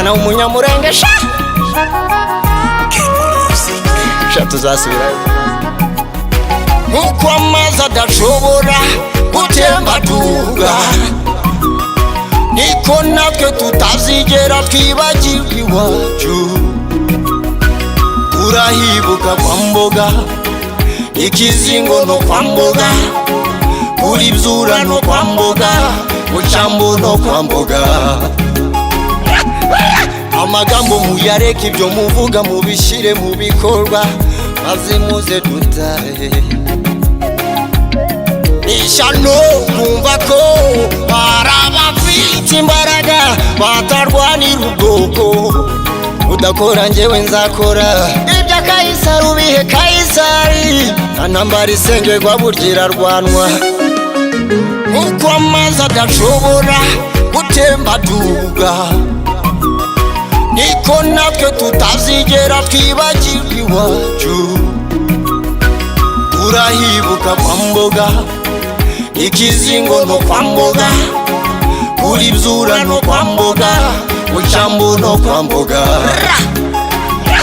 umwana w'umunyamurenge sha tuzasubirayo. Nkuko amazi adashobora gutemba tuga, niko natwe tutazigera twibagirwa iwacu. Urahibuka kwa Mboga, ikizingo no kwa Mboga, kuri Byura no kwa Mboga, mu Cyambu no kwa Mboga. Amagambo muyareke, ibyo muvuga mubishire mu bikorwa, maze muze dutahe. Ishano kumva ko barabafite imbaraga batarwanira ubwoko, udakora njyewe nzakora. Ibya Kayisari ubihe Kayisari, ntambara isengerwa burya irarwanwa. Nkuko amazi adashobora gutemba tuga, niko natwe tutazigera twibagirwa iwacu. Urahibuka kwa Mboga, ikizingo no kwa Mboga, kuri Byura no kwa Mboga, mu Cyambu no kwa Mboga.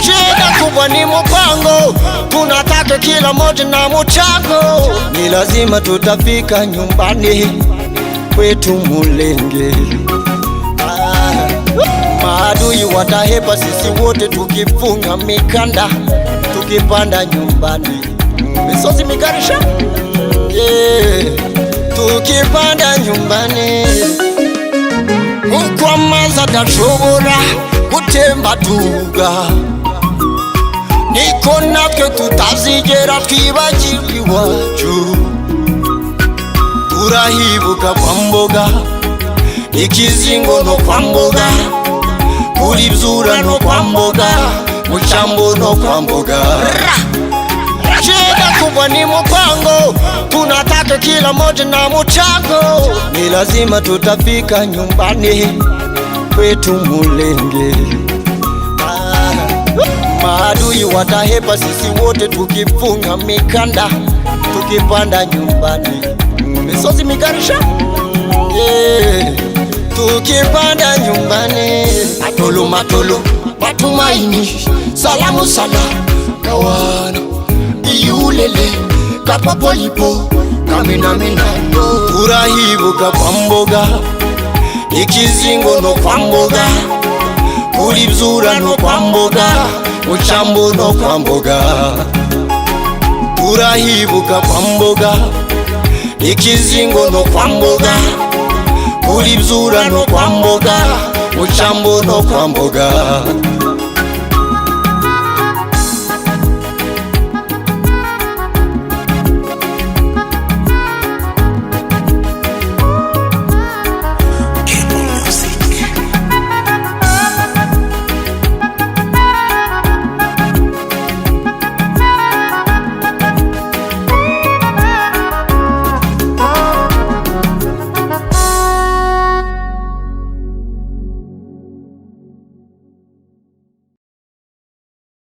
Chega kubwa ni mpango, tunataka kila moja na mchango. Ni lazima tutafika nyumbani kwetu Mulenge. Maadui watahepa sisi wote tukifunga mikanda, tukipanda nyumbani. Misozi mikarisha tukipanda nyumbani. Nkuko amazi adashobora gutemba tuga, niko natwe tutazigera twibagirwa iwacu. Urahibuka kwa Mboga, ikizingo no kwa Mboga, kuri Byura no kwa Mboga, mu Cyambu no kwa Mboga. Chega kubwa ni mpango, tunataka kila moja na mchango. Ni lazima tutafika nyumbani kwetu Mulenge. Maadui watahepa sisi wote tukifunga mikanda, tukipanda nyumbani. Misozi mikarisha tukipanda nyumbani. Matolo matolo matumaini, salamu salamu kawana iyulele kapapolipo kaminaminano. Urahibuka kwa Mboga, ikizingo no kwa Mboga, kuri Byura no kwa Mboga, mu Cyambu no kwa Mboga. Urahibuka kwa Mboga, ikizingo no kwa Mboga, kuri Byura no kwa Mboga, mu Cyambu no kwa Mboga.